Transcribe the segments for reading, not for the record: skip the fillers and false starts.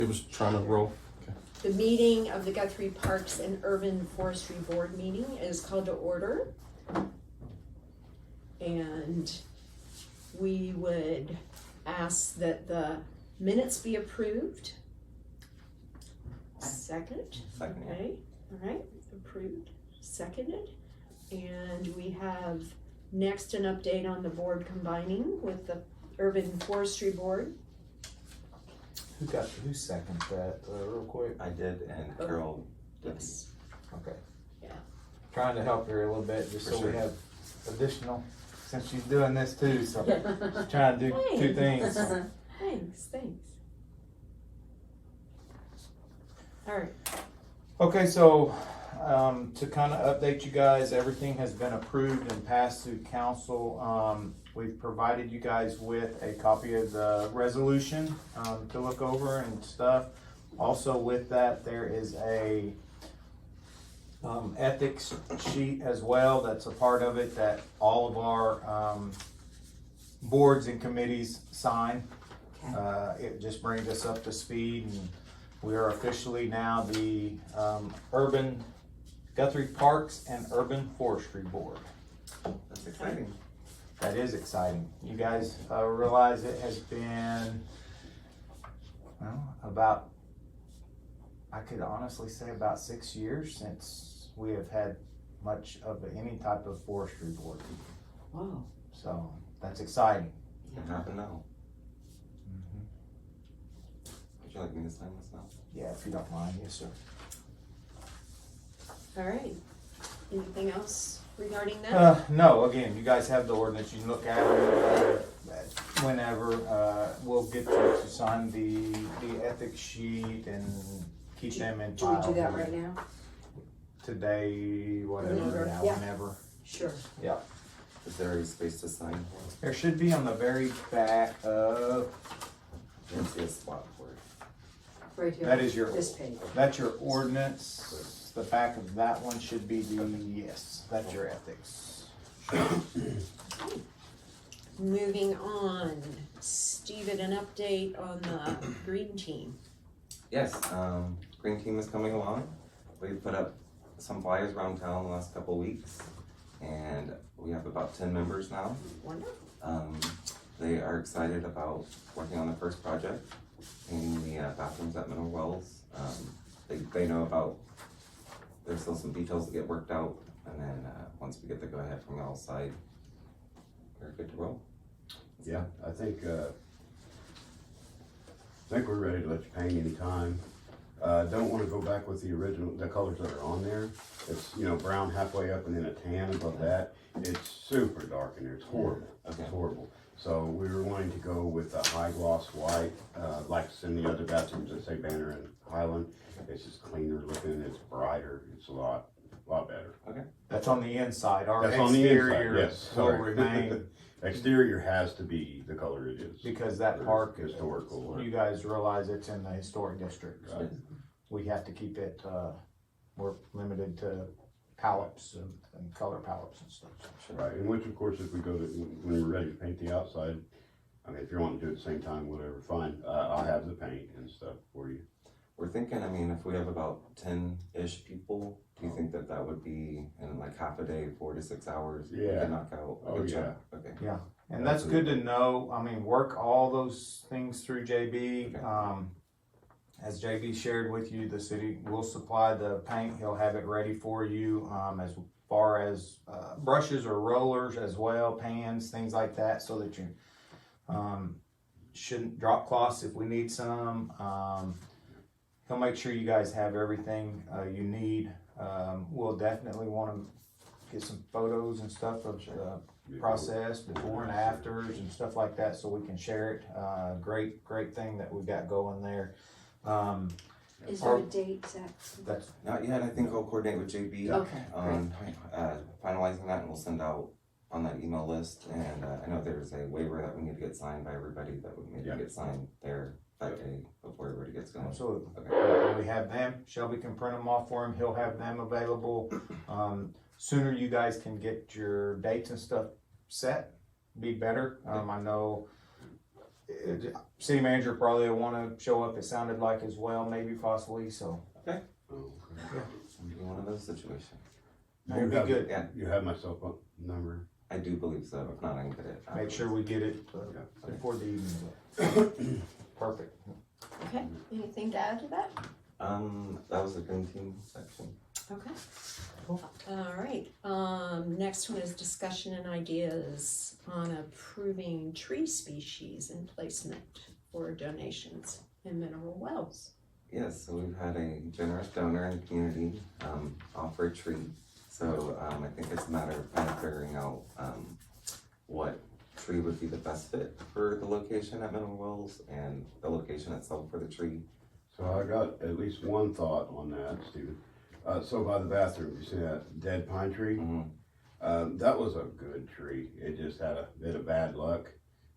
It was trying to roll. Okay. The meeting of the Guthrie Parks and Urban Forestry Board meeting is called to order. And we would ask that the minutes be approved. Second. Second. Okay, all right, approved, seconded. And we have next an update on the board combining with the Urban Forestry Board. Who seconded that, real quick? I did, and Carol did. Yes. Okay. Yeah. Trying to help her a little bit, just For so we sure. have additional, since she's doing this too, so she's trying to do two things. Thanks. All right. Okay, so, to kind of update you guys, everything has been approved and passed through council. We've provided you guys with a copy of the resolution, to look over and stuff. Also with that, there is a, ethics sheet as well, that's a part of it that all of our, boards and committees sign. It just brings us up to speed, and we are officially now the, Urban Guthrie Parks and Urban Forestry Board. That's exciting. That is exciting. You guys realize it has been, well, about, I could honestly say about 6 years since we have had much of any type of forestry board. Wow. So that's exciting. It happened now. Mm-hmm. Would you like me to sign this now? Yeah, if you don't mind, yes, sir. All right. Anything else regarding that? No, again, you guys have the ordinance, you can look at it, whenever, we'll get you to sign the ethics sheet and keep them in Do file. we do that right now? Today, whatever, Whenever, yeah, yeah. whenever, Sure. yeah. Is there a space to sign? There should be on the very back of, I didn't see a spot for it. Right here. that is your, This page. that's your ordinance. The back of that one should be the, yes, that's your ethics. Moving on, Steven, an update on the green team. Yes, Green Team is coming along. We've put up some flyers around town the last couple weeks, and we have about 10 members now. Wonderful. They are excited about working on the first project, painting the bathrooms at Mineral Wells. They know about, there's still some details to get worked out, and then once we get the go-ahead from y'all's side, we're good to roll. Yeah, I think we're ready to let you paint anytime. Don't wanna go back with the original, the colors that are on there. It's, brown halfway up and then a tan above that. It's super dark in there, it's horrible, Okay. it's horrible. So we were wanting to go with a high gloss white, like it's in the other bathrooms that say Banner and Highland. It's just cleaner looking, it's brighter, it's a lot better. That's on the inside, our That's on the inside, exterior yes, will sorry. remain, Exterior has to be the color it is. because that park is, Historical. you guys realize it's in the historic district. So Right. we have to keep it, we're limited to palettes and color palettes and stuff. Right, and which of course, if we go to, when we're ready to paint the outside, I mean, if you want to do it at the same time, whatever, fine. I'll have the paint and stuff for you. We're thinking, if we have about 10-ish people, do you think that would be in like half a day, 4 to 6 hours? We Yeah. can knock out a Oh, good yeah. chunk? Okay. Yeah, and that's good to know. Work all those things through JB. Okay. As JB shared with you, the city will supply the paint. He'll have it ready for you, as far as brushes or rollers as well, pans, things like that, so that you shouldn't drop cloths if we need some. He'll make sure you guys have everything you need. We'll definitely want to get some photos and stuff of the process before and afters and stuff like that, so we can share it. Great thing that we've got going there. Is there a date, Zach? That's Not yet. I think I'll coordinate with JB Okay, on finalizing that, and we'll send out on that email list. And I know there's a waiver that we need to get signed by everybody that would need to get signed there that day before everybody gets going. absolutely. Okay. When we have them, Shelby can print them off for him. He'll have them available. Sooner you guys can get your dates and stuff set, be better. I know City manager probably will wanna show up, it sounded like as well, maybe possibly, so. Oh, okay. Maybe one of those situations. That'd be You have- good. Yeah. You have my cell phone number? I do believe so. If not, I can get it. Make sure we get it Yeah. before the evening. Perfect. Okay, anything to add to that? That was the green team section. Okay. Cool. All right, next one is discussion and ideas on approving tree species and placement for donations in mineral wells. Yes, so we've had a generous donor in the community, offer a tree. So, I think it's a matter of kind of figuring out, what tree would be the best fit for the location at Mineral Wells and the location itself for the tree. So I got at least one thought on that, Stephen. So by the bathroom, you see that dead pine tree? Mhm. That was a good tree. It just had a bit of bad luck.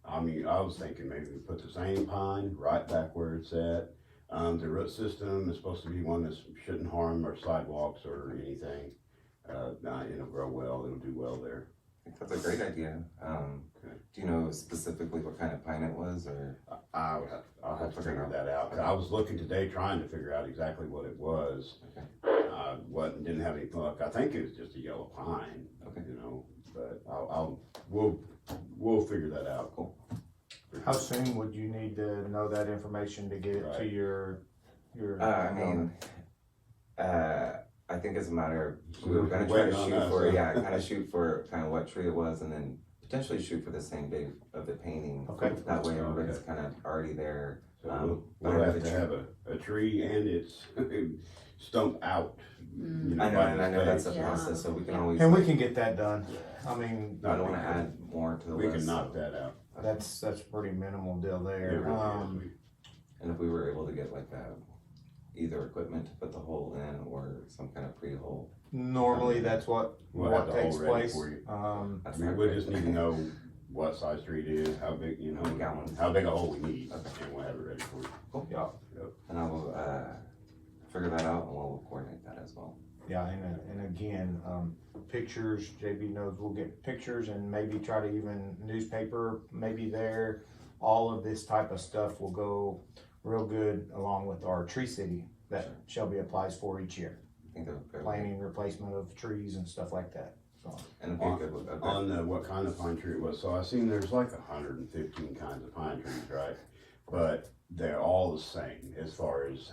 I mean, I was thinking maybe we put the same pine right back where it's at. The root system is supposed to be one that shouldn't harm our sidewalks or anything. It'll grow well, it'll do well there. I think that's a great idea. Do you know specifically what kind of pine it was, or? I'll have to figure that out. 'Cause I was looking today trying to figure out exactly what it was. Okay. Didn't have any luck. I think it was just a yellow pine. Okay. You know, but we'll figure that out. Cool. How soon would you need to know that information to get it to Right. your? I mean, I think it's a matter of, we were gonna try to Waiting on shoot us, for, huh? yeah, kind of shoot for kind of what tree it was, and then potentially shoot for the same day of the painting. Okay. That way everybody's Okay. kind of already there. So but we'll I have have to a have a tree and it's stumped out. You know, I know, by and I know that's a mistake. Yeah. process, so we can always. And we can get that done. I mean, I don't wanna add more to the We list. can knock that out. that's pretty minimal deal It there. really is. And if we were able to get like either equipment to put the hole in or some kind of pre-hole. Normally, that's what We'll have the hole takes ready place. for you. That's I mean, not we great. just need to know what size tree it is, how big, you know, How many gallons. how big a hole we need, Okay. and we'll have it ready for you. Yeah, And I will, figure that out and we'll coordinate that as well. yeah, and again, pictures, JB knows we'll get pictures and maybe try to even newspaper, maybe there. All of this type of stuff will go real good along with our tree city that Shelby applies for each year. I think that would go. Planting, replacement of trees and stuff like that, so. And it'd be a good, a On what kind of pine tree it was, so I seen there's like 115 kinds of pine trees, right? But they're all the same as far as,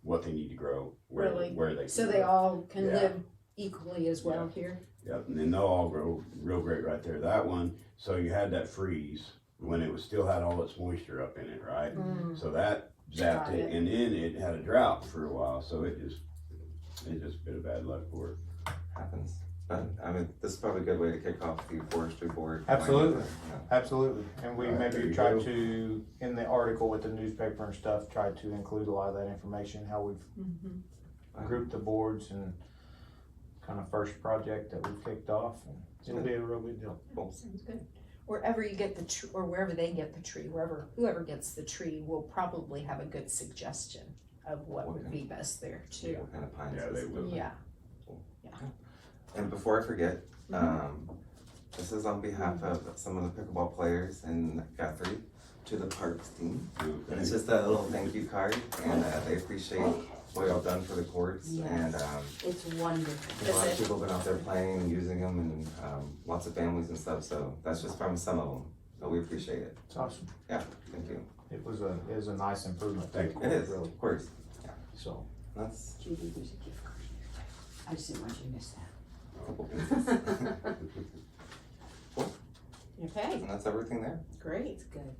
what they need to grow, Really? where they. So can they grow. all can Yeah. live equally as well here? Yep, and then they'll all grow real great right there. That one, so you had that freeze when it was still had all its moisture up in it, right? Mm. So that zapped Got it, it. and then it had a drought for a while, so it just bit of bad luck for it. happens. But, I mean, this is probably a good way to kick off the forestry board. Absolutely. Yeah. Absolutely, and we Alright, there maybe you try go. to, in the article with the newspaper and stuff, try to include a lot of that information, how we've Mhm. grouped the boards and kind of first project that we've kicked off, and it'll be a real good deal. Sounds good. Wherever you get the tree, or wherever they get the tree, whoever gets the tree will probably have a good suggestion of what would be best there See too. what kind of pines. Yeah, this they is. will. Yeah, And before I forget, this is on behalf of some of the pickleball players in Guthrie to the Parks team. And it's just a little thank you card, and they appreciate what y'all done for the courts. Yes. And It's wonderful. a lot of people have been out there playing and using them, and lots of families and stuff. So that's just from some of them. So we appreciate it. It's awesome. Yeah, thank you. It was a nice improvement. to the Thank you. It court, is, really. of course. So, That's Judy, there's a gift card. I just didn't want you to miss that. a couple pieces. okay, And that's everything there. great. Good.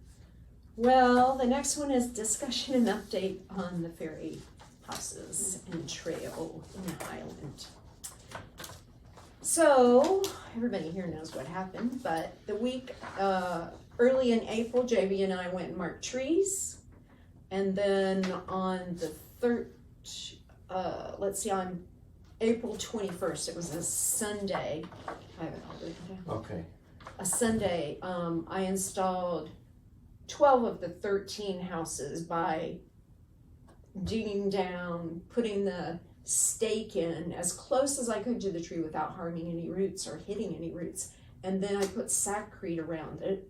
Well, the next one is discussion and update on the ferry houses and trail in Highland. So, everybody here knows what happened, but the week, early in April, JB and I went and marked trees. And then on the on April 21st, it was a Sunday, I have it all written down. okay, A Sunday, I installed 12 of the 13 houses by digging down, putting the stake in as close as I could to the tree without harming any roots or hitting any roots. And then I put sackcrete around it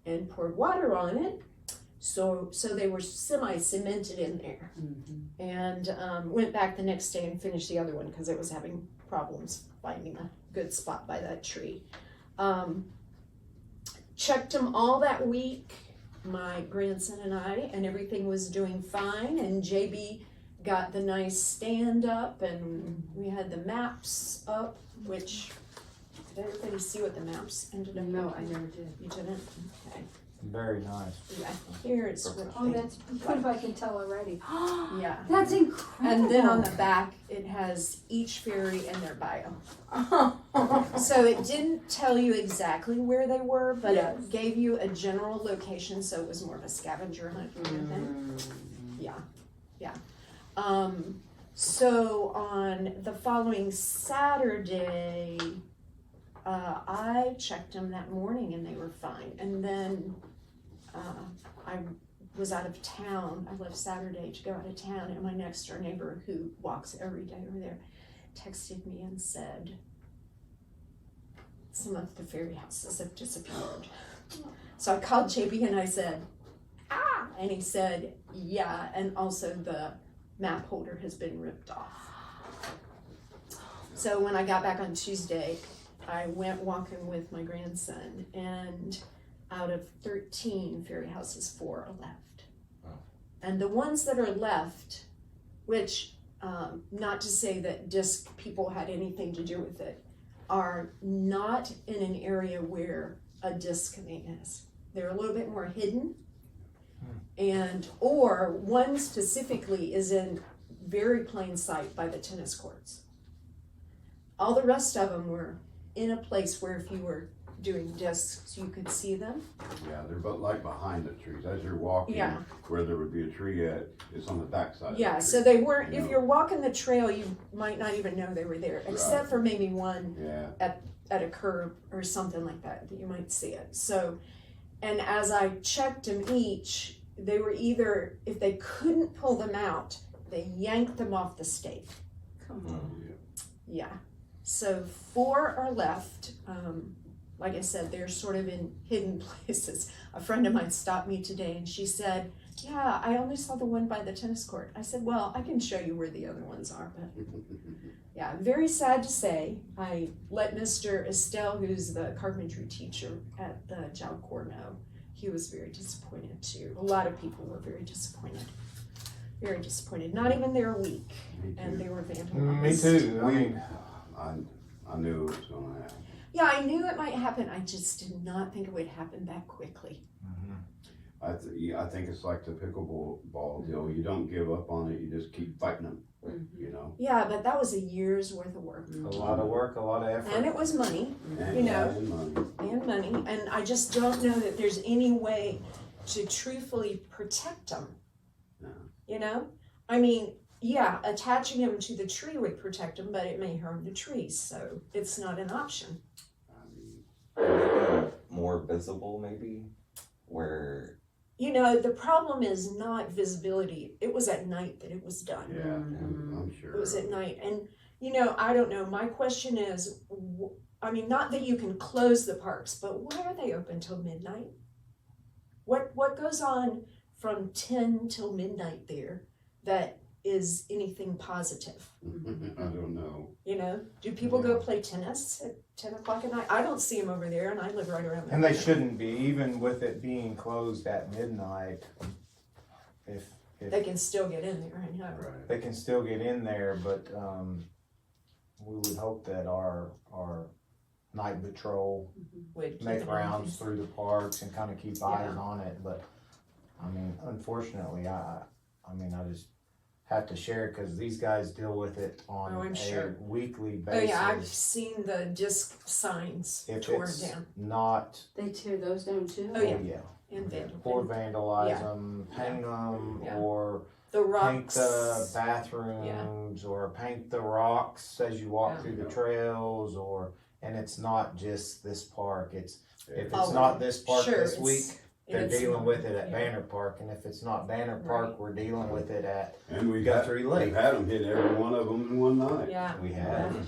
and poured water on it. So they were semi-cemented in there. Mm-hmm. And went back the next day and finished the other one because it was having problems finding a good spot by that tree. Checked them all that week, my grandson and I, and everything was doing fine. And JB got the nice stand up, and we had the maps up, which, did everybody see what the maps ended up? No, I never did. You didn't? Okay. Very nice. Yeah, here it's what Oh, that's good if I can tell already. yeah. That's incredible. And then on the back, it has each ferry and their bio. So it didn't tell you exactly where they were, but Yes. it gave you a general location, so it was more of a scavenger hunt kind of thing. Yeah. So on the following Saturday, I checked them that morning and they were fine. And then I was out of town. I left Saturday to go out of town, and my next door neighbor, who walks every day over there, texted me and said, some of the fairy houses have disappeared. So I called JB and I said, ah, and he said, yeah, and also the map holder has been ripped off. So when I got back on Tuesday, I went walking with my grandson, and out of 13 fairy houses, 4 are left. Wow. And the ones that are left, which, not to say that disc people had anything to do with it, are not in an area where a disc main is. They're a little bit more hidden. And, or one specifically is in very plain sight by the tennis courts. All the rest of them were in a place where if you were doing discs, you could see them. Yeah, they're but like behind the trees, as you're walking, Yeah. where there would be a tree at, it's on the backside of the Yeah, tree. so they weren't, You if know. you're walking the trail, you might not even know they were there, except for maybe one Yeah, at a curb or something like that you might see it. So, and as I checked them each, they were either, if they couldn't pull them out, they yanked them off the stake. Come on. Yeah. So 4 are left. Like I said, they're sort of in hidden places. A friend of mine stopped me today and she said, yeah, I only saw the one by the tennis court. I said, well, I can show you where the other ones are. But yeah, very sad to say. I let Mr. Estelle, who's the carpentry teacher at the Job Corps, know. He was very disappointed too. A lot of people were very disappointed. Very disappointed. Not even there a week. me And too. they were vandalized. Me too. I mean, I knew it was gonna happen. Yeah, I knew it might happen. I just did not think it would happen that quickly. I think it's like the pickleball deal. You don't give up on it. You just keep fighting them. You know. Yeah, but that was a year's worth of work. a lot of work, a lot of effort. And it was money And You know. and money. and money. And I just don't know that there's any way to truthfully protect them. No. You know? I mean, yeah, attaching them to the tree would protect them, but it may harm the trees. So it's not an option. I mean, Make them more visible, maybe, where You know, the problem is not visibility. It was at night that it was done. yeah, I'm sure. It was at night. And, you know, I don't know. My question is, I mean, not that you can close the parks, but why are they open till midnight? What goes on from 10 till midnight there that is anything positive? I don't know. You know, do people go play tennis at 10 o'clock at night? I don't see them over there, and I live right around there. And they shouldn't be, even with it being closed at midnight. If They can still get in there, I know. Right. they can still get in there, but we would hope that our night patrol Would keep make it rounds open. through the parks and kind of keep eyes on it. But I mean, unfortunately, I just have to share it because these guys deal with it on Oh, I'm a sure. weekly Oh basis. yeah, I've seen the disc signs If torn it's down not, They tear those down too? Oh, yeah. and Or vandalized. vandalize Yeah. them, paint them, Yeah. or The paint rocks. the bathrooms, or paint the rocks as you walk Yeah. through the trails, and it's not just this park. If it's Oh, not this park sure, this it's- week, they're it's dealing not- with it at yeah. Banner Park, and if it's not Banner Park, Right. we're dealing with it at And we've Guthrie Lake. We've had them hit every one of them in one night. Yeah. we have.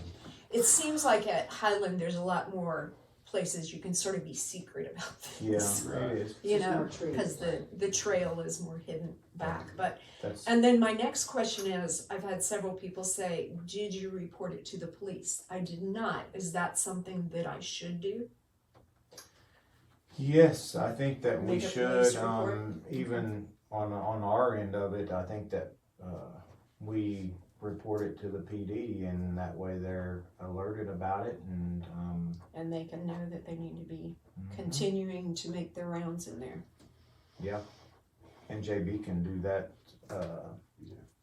It seems like at Highland there's a lot more places you can sort of be secret about Yeah, things. it is. You Just know, more trees. because the trail is more hidden back. But That's, and then my next question is, I've had several people say, did you report it to the police? I did not. Is that something that I should do? yes, I think that we Make a police should, report? even on our end of it, I think that, we report it to the PD and that way they're alerted about it And they can know that they need to be mhm. continuing to make their rounds in there. Yeah, and JB can do that,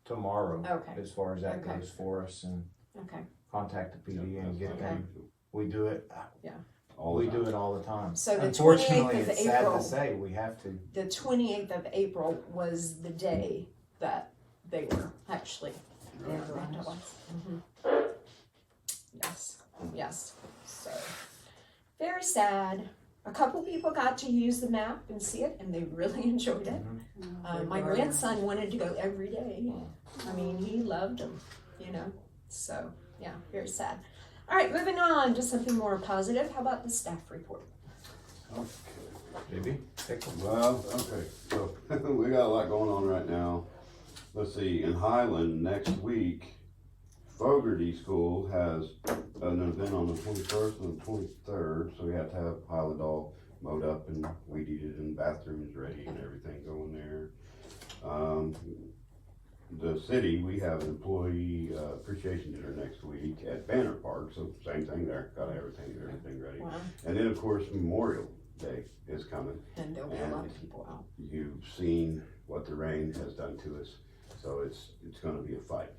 tomorrow, Okay, as far as that Okay. goes for us, and okay. contact the PD and get Okay. them, we do it, All we the do time. it all the time. So the Unfortunately, 28th of it's sad April. to say, we have to, The 28th of April was the day that they were actually vandalized. Yes, yes. So, very sad. A couple people got to use the map and see it, and they really enjoyed it. My grandson wanted to go every day. I mean, he loved them, you know. So, yeah, very sad. All right, moving on to something more positive. How about the staff report? Okay. JB, take them. Well, okay, so we got a lot going on right now. Let's see, in Highland next week, Fogarty School has an event on the 21st and the 23rd, so we have to have Highland all mowed up and weed eated and bathrooms ready and everything going there. The city, we have an employee appreciation dinner next week at Banner Park, so same thing there, got everything ready. Wow. And then, of course, Memorial Day is coming. And there'll be a lot of people out. You've seen what the rain has done to us, so it's gonna be a fight.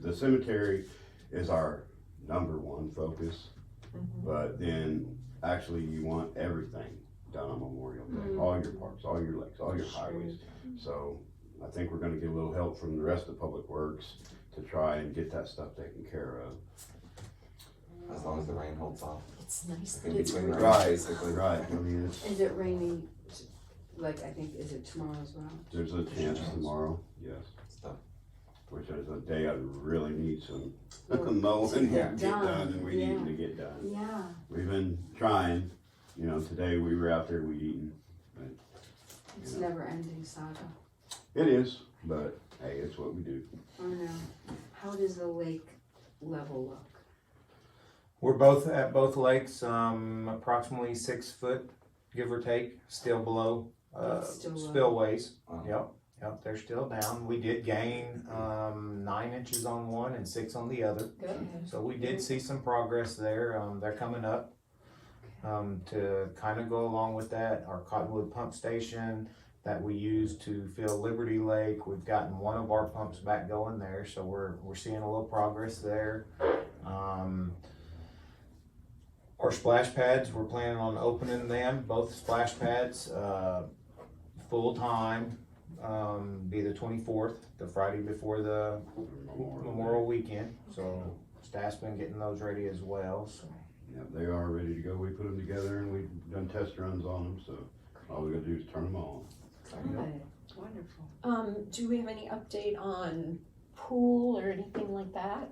The cemetery is our number one focus, but then actually you want everything done on Memorial Day, all your parks, all your lakes, all your highways. So I think we're gonna get a little help from the rest of Public Works to try and get that stuff taken care of. As long as the rain holds off. It's nice In that it's between the raining. rain, basically. Right, I mean, it's, Is it raining, like, I think, is it tomorrow as well? there's a chance tomorrow, yes, Stuff. which is a day I really need some Well, mowing to to get get done, done, and we yeah. need to get done. Yeah, We've been trying, you know, today we were out there weed eating. it's Yeah. never ending saga. It is, but hey, it's what we do. Oh no. How does the lake level look? We're both at both lakes, approximately 6 foot, give or take, still below, It's still low. spillways. Wow. Yep, they're still down. We did gain, 9 inches on one and 6 on the other. Good. So we did see some progress there. They're coming up. To kind of go along with that, our Cottonwood pump station that we use to fill Liberty Lake, we've gotten one of our pumps back going there, so we're seeing a little progress there. Our splash pads, we're planning on opening them, both splash pads, full time, be the 24th, the Friday before the Memorial Weekend. So staff's been getting those ready as well, so. Yeah, they are ready to go. We put them together and we've done test runs on them, so all we gotta do is turn them on. Good, wonderful. Do we have any update on pool or anything like that?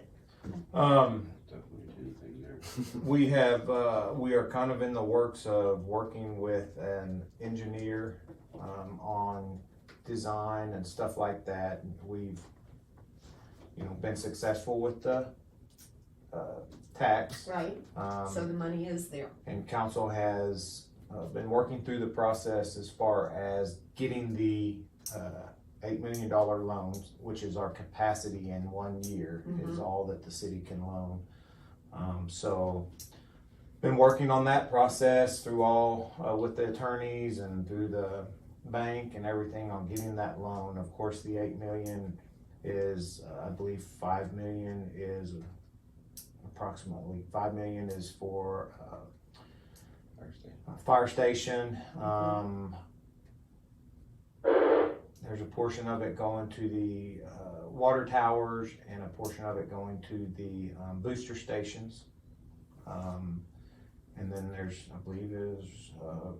Definitely anything there. We are kind of in the works of working with an engineer, on design and stuff like that. We've, been successful with the, tax. Right, so the money is there. And council has been working through the process as far as getting the $8 million loans, which is our capacity in 1 year, is all that the city can loan. So been working on that process through all with the attorneys and through the bank and everything on getting that loan. Of course, the 8 million is, I believe 5 million is approximately 5 million is for fire station. There's a portion of it going to the water towers and a portion of it going to the booster stations. And then there's, I believe is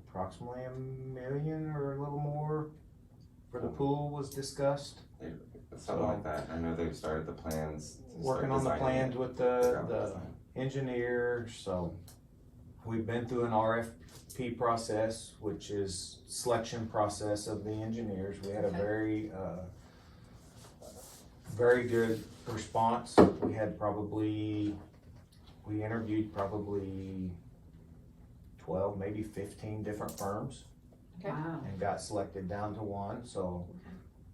approximately $1 million or a little more for the pool was discussed. Something like that. I know they've started the plans. Working on the plans with the engineer, so we've been through an RFP process, which is selection process of the engineers. We had a Okay. very good response. We interviewed probably 12, maybe 15 different firms Okay. Wow. and got selected down to one, so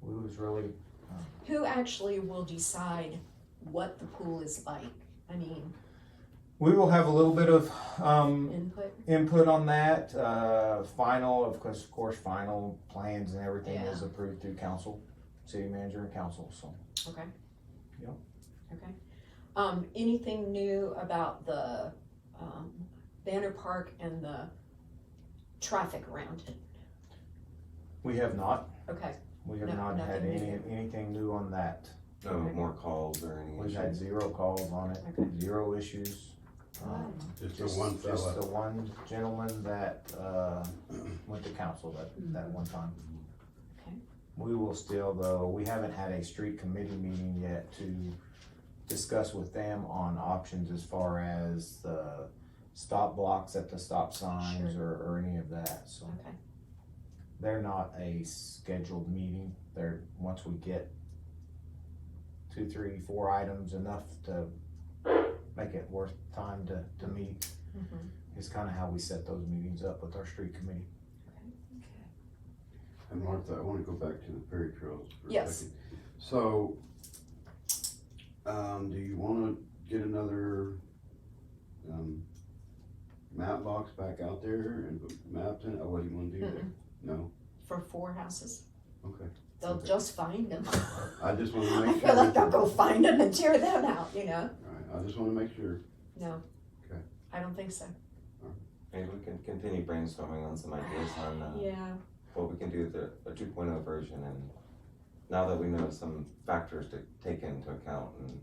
we was really, Who actually will decide what the pool is like? I mean, we will have a little bit of, input? input on that. Final, of course, final plans and everything Yeah. is approved through council, city manager and council, so. Okay. Yep. Okay. Anything new about the, Banner Park and the traffic around it? We have not, Okay, we have No, not had nothing anything new on that. No Okay. more calls or any We've had issues. 0 calls on it, Okay. 0 issues. Just the one Just fella. the one gentleman that, went to council that one time. Okay. We will still, though, we haven't had a street committee meeting yet to discuss with them on options as far as the stop blocks at the stop signs or any of that, so. okay, They're not a scheduled meeting, they're, once we get 2, 3, 4 items enough to make it worth time to meet, mhm, is kinda how we set those meetings up with our street committee. And Martha, I wanna go back to the Prairie Trails for a Yes. second. So, do you wanna get another, map box back out there and put maps in, or what do you wanna do there? Mm-mm. No? for 4 houses. Okay. They'll Okay. just find them. I just wanna I make sure. feel like they'll go find them and tear them out, you know? Alright, I just wanna make sure. No. Okay. I don't think so. Maybe we can continue brainstorming on some ideas on, Yeah, what we can do with a 2.0 version, and now that we know some factors to take into account, and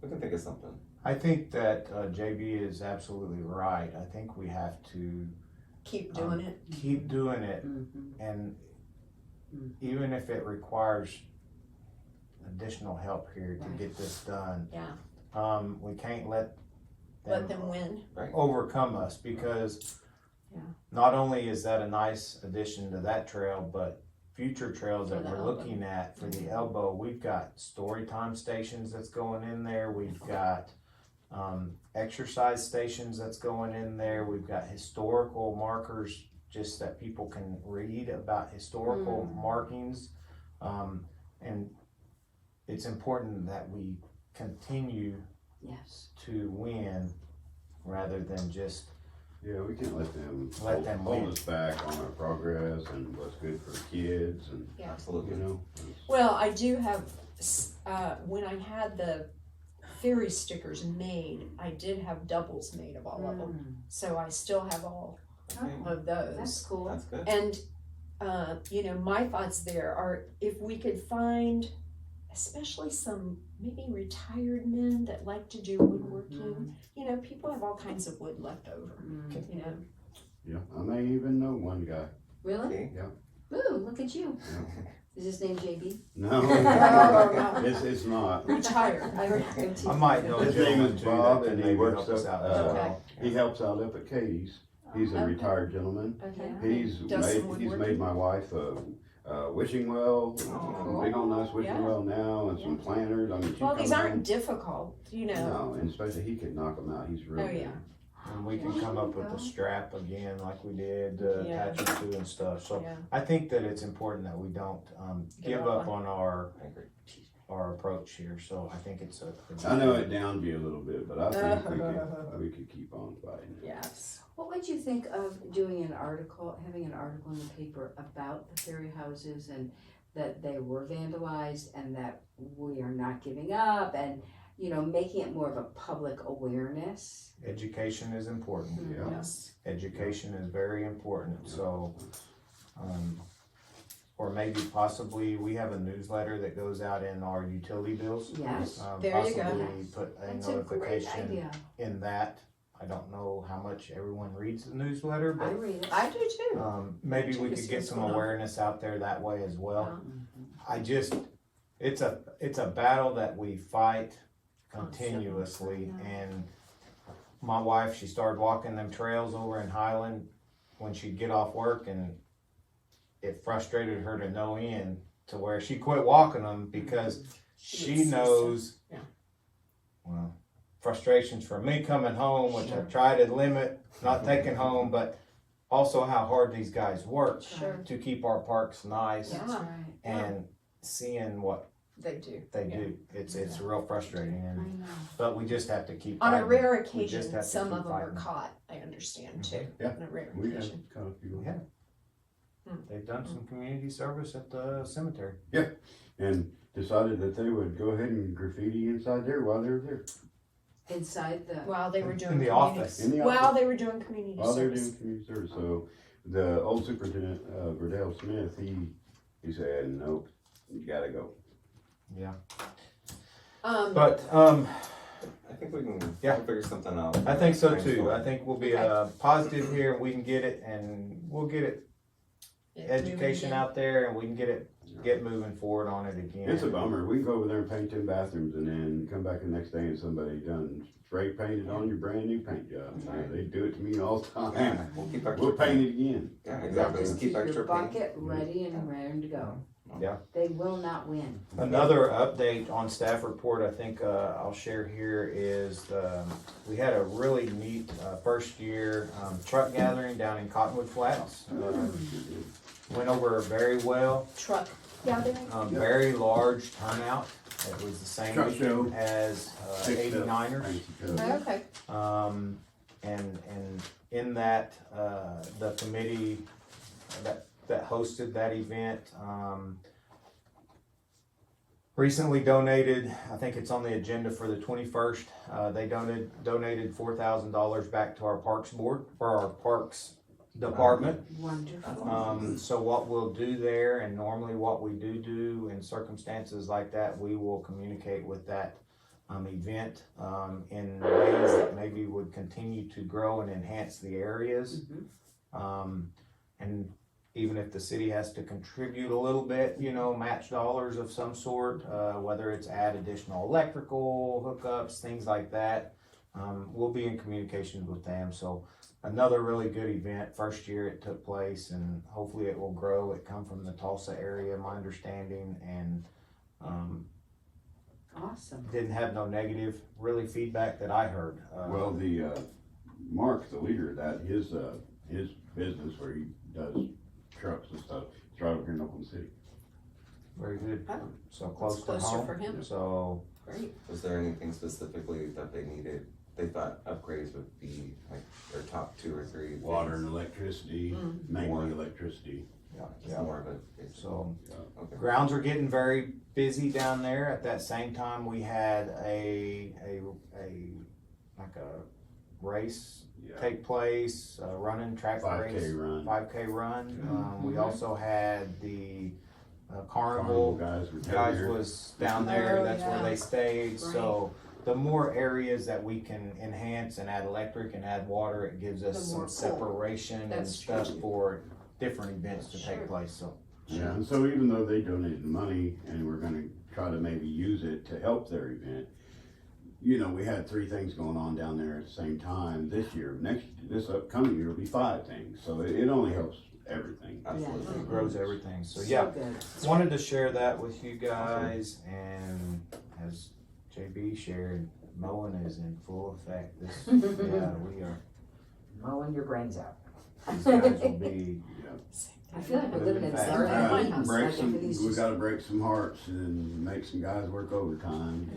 we can think of something. I think that JB is absolutely right, I think we have to keep doing it. keep doing it, Mhm. and even if it requires additional help here to Right. get this done, Yeah, we can't let let them win. overcome us, because Yeah. not only is that a nice addition to that trail, but future trails For that the we're elbow. looking at for the elbow, we've got story time stations that's going in there, we've got exercise stations that's going in there, we've got historical markers just that people can read about historical markings. And it's important that we continue Yes. to win rather than just, Yeah, we can't let them Let them hold win. us back on our progress and what's good for the kids and, Yeah. Absolutely. you know. Well, I do have, when I had the ferry stickers made, I did have doubles made of all of them. So I still have all Okay, of That's those. cool. that's good. And, you know, my thoughts there are if we could find, especially some maybe retired men that like to do woodworking, you know, people have all kinds of wood left over, Mm. you know. Yeah, I may even know one guy. Really? See? Yeah. Ooh, look at you. Is his name JB? No, No. it's not. Retired. I might know a His name gentleman is too Bob, that can and he maybe works help us up, out as Okay. well. He helps out up at Katie's. He's a Okay. retired gentleman. Okay. He's Does some made woodworking? my wife a wishing well, Oh, big on nice wishing yeah. well now, and some planters. I mean, she Well, these comes aren't in. difficult, you know. No, and especially he could knock them out. He's real Oh, good. yeah. And we can come up with a strap again like we did, Yeah. attach it to and stuff, so Yeah. I think that it's important that we don't, give up on I agree. our approach here, so I think it's a. I know it downed you a little bit, but I think we could keep on fighting. Yes. What would you think of doing an article, having an article in the paper about the ferry houses and that they were vandalized and that we are not giving up and, you know, making it more of a public awareness? Education is important, Yeah. Yes. education is very important, so, or maybe possibly, we have a newsletter that goes out in our utility bills. Yes. There you go. Possibly put a That's a great notification idea. in that. I don't know how much everyone reads the newsletter, I but, read it. I do too. maybe we Just could get what's some going on. awareness out there that way as well. Mhm. I just, it's a battle that we fight Constantly. continuously, I know. and my wife, she started walking them trails over in Highland when she'd get off work, and it frustrated her to no end to where she quit walking them because she knows, Yeah. well, frustrations from me coming home, which I try to limit, not taking home, but also how hard these guys work Sure. to keep our parks nice Yeah. That's right. and seeing what They do. they do. It's real frustrating, I and know. but we just have to keep On a fighting. rare We just occasion, have to some keep of them are fighting. caught, I understand too. Yeah. On a rare We have occasion. caught a few. Yeah. Hmm. They've done some community service at the cemetery. And decided that they would go ahead and graffiti inside there while they were there. Inside the, While they were doing In the community- office. In the While office. they were doing community While they were service. doing community service, so the old superintendent, Verdell Smith, he said, nope, you gotta go. Yeah. But But I think we can Yeah. figure something out. I think so Thanks, too. Lord. I think we'll be positive here, and we can get it, and we'll get it education out there, and we can get moving forward on it again. It's a bummer. We can go over there and paint 10 bathrooms and then come back the next day and somebody done spray painted on your brand new paint job. Right. They do it to me all the Yeah, time. we'll keep extra We'll paint it again. Yeah, exactly. just Just keep keep extra your paint. bucket ready and raring to go. Yeah. They will not win. Another update on staff report I think I'll share here is we had a really neat first year truck gathering down in Cottonwood Flats. Went over very well. truck gathering. Very large turnout. It was the same Truck show. weekend as Fixed up 89ers. fancy covers. Okay. And in that, the committee that hosted that event, recently donated, I think it's on the agenda for the 21st, they donated $4,000 back to our Parks Board, or our Parks Department. Wonderful. So what we'll do there, and normally what we do in circumstances like that, we will communicate with that event in ways that maybe would continue to grow and enhance the areas. And even if the city has to contribute a little bit, match dollars of some sort, whether it's add additional electrical hookups, things like that, we'll be in communication with them. So another really good event. First year it took place, and hopefully it will grow. It come from the Tulsa area, my understanding, and Awesome. didn't have no negative really feedback that I heard. Well, the, Mark, the leader of that, his business where he does trucks and stuff, it's right over here in Oklahoma City. Very good. Oh, So close to closer home. for him. So Great. Was there anything specifically that they needed? They thought upgrades would be like their top 2 or 3. Water and electricity, mainly electricity. Just more of it. So Okay. grounds are getting very busy down there. At that same time, we had a race Yeah. take place, running track 5K race, run. 5K run. We also had the Carnival carnival guys were down guys there. was down there. Oh, That's where yeah. they stayed. So the more areas that we can enhance and add electric and add water, it gives us The some more cool. separation and That's stuff true. for different events to Sure. take place. So Yeah, and so even though they donated the money and we're gonna try to maybe use it to help their event, we had 3 things going on down there at the same time this year. This upcoming year will be 5 things, so it only helps everything. Absolutely. it grows everything. So So yeah, good. wanted to share that with you guys, and as JB shared, mowing is in full effect. Yeah, we are. Mowing your brains out. These guys will be. I feel like we're living in Same summer thing at my house. house. Like everything's We just- gotta break some hearts and make some guys work overtime,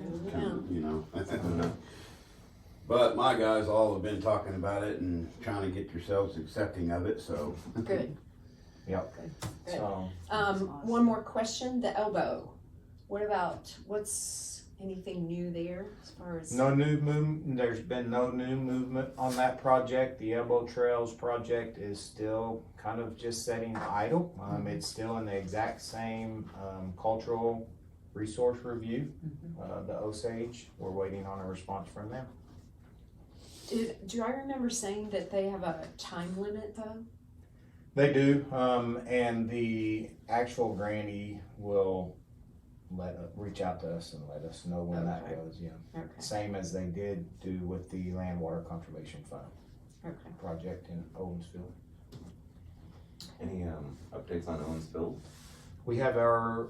But my guys all have been talking about it and trying to get yourselves accepting of it, so. Good. Yep. Good. So One more question, the elbow. What's anything new there as far as? no new movement. There's been no new movement on that project. The Elbow Trails project is still kind of just sitting idle. It's still in the exact same cultural resource review. The Osage. We're waiting on a response from them. Do I remember saying that they have a time limit though? They do, and the actual grantee will reach out to us and let us know when that Okay. goes, yeah. Okay, Same as they did do with the Land Water Conservation Fund okay. project in Owensville. Any, updates on Owensville? We have our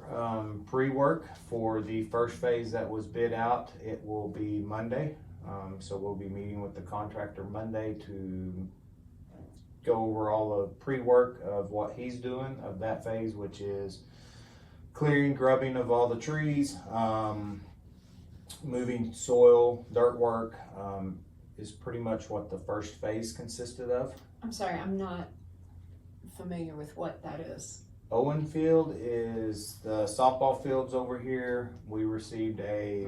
pre-work for the first phase that was bid out. It will be Monday. So we'll be meeting with the contractor Monday to go over all the pre-work of what he's doing of that phase, which is clearing, grubbing of all the trees, moving soil, dirt work, is pretty much what the first phase consisted of. I'm sorry, I'm not familiar with what that is. Owen Field is the softball fields over here. We received a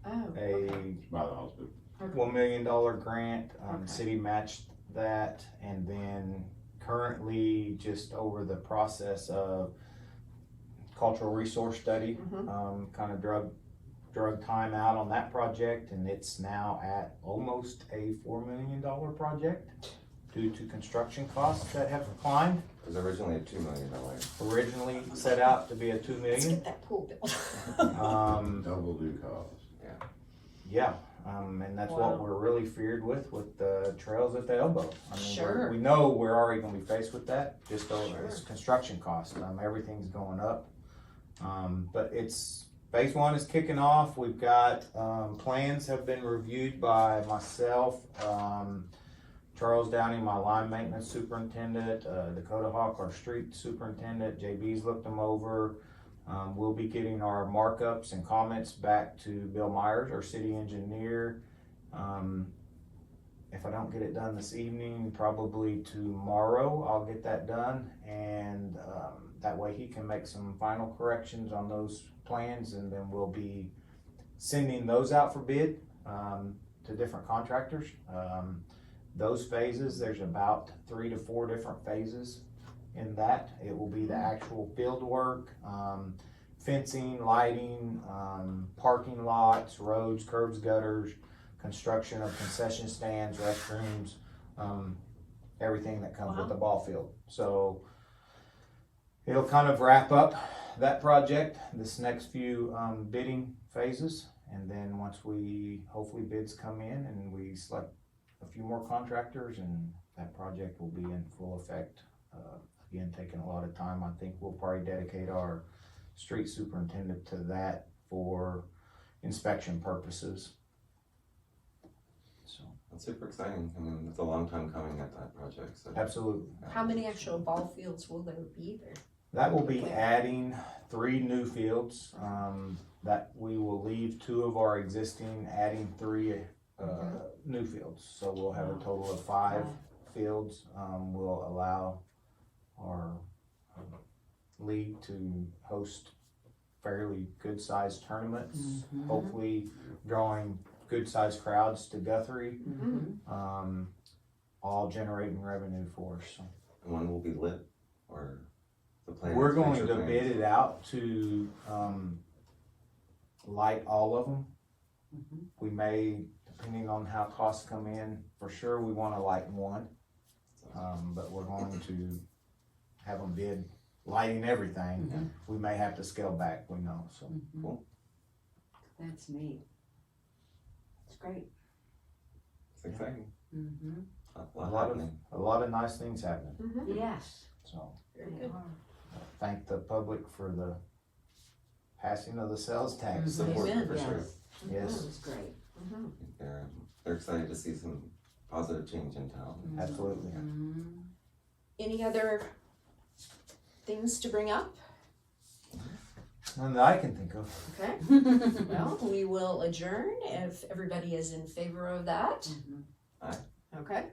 Oh, okay. By the hospital. $1 million grant. Okay. City matched that, and then currently just over the process of cultural resource study, Mhm. kind of drug time out on that project, and it's now at almost a $4 million project due to construction costs that have climbed. It was originally a $2 million. Originally set out to be a $2 Let's million. get that pool built. Double the cost. Yeah, and that's Wow. what we're really feared with the trails at the elbow. I mean, Sure. we know we're already gonna be faced with that, just over Sure. it's construction costs. Everything's going up. But phase one is kicking off. We've got, plans have been reviewed by myself, Charles Downey, my line maintenance superintendent, Dakota Hawk, our street superintendent. JB's looked them over. We'll be getting our markups and comments back to Bill Myers, our city engineer. If I don't get it done this evening, probably tomorrow, I'll get that done. And that way he can make some final corrections on those plans, and then we'll be sending those out for bid to different contractors. Those phases, there's about 3 to 4 different phases in that. It will be the actual field work, fencing, lighting, parking lots, roads, curbs, gutters, construction of concession stands, restrooms, everything that comes with the ball field. So it'll kind of wrap up that project, this next few bidding phases. And then once hopefully bids come in and we select a few more contractors, and that project will be in full effect. Again, taking a lot of time. I think we'll probably dedicate our street superintendent to that for inspection purposes. So That's super exciting. I mean, it's a long time coming at that project, so. absolutely. How many actual ball fields will there be there? That will be adding 3 new fields. That we will leave 2 of our existing, adding 3 new fields. So we'll have a total of 5 fields. We'll allow our league to host fairly good sized tournaments, hopefully drawing good sized crowds to Guthrie, all generating revenue for us. So And one will be lit, or the plan? we're is going future to plans? bid it out to light all of them. We may, depending on how costs come in, for sure we want to light one, but we're going to have them bid lighting everything. We may have to scale back, we know, so. Cool. That's neat. It's great. It's exciting. Mm-hmm. A A lot of nice things happening, Mhm. Yes. so Very good. thank the public for the passing of the sales tax. Support Amen. for sure. That Yes, was great. Mhm. They're excited to see some positive change in town. absolutely. Mm-hmm. Any other things to bring up? None that I can think of. Okay, well, we will adjourn if everybody is in favor of that. Mhm. Aye. Okay,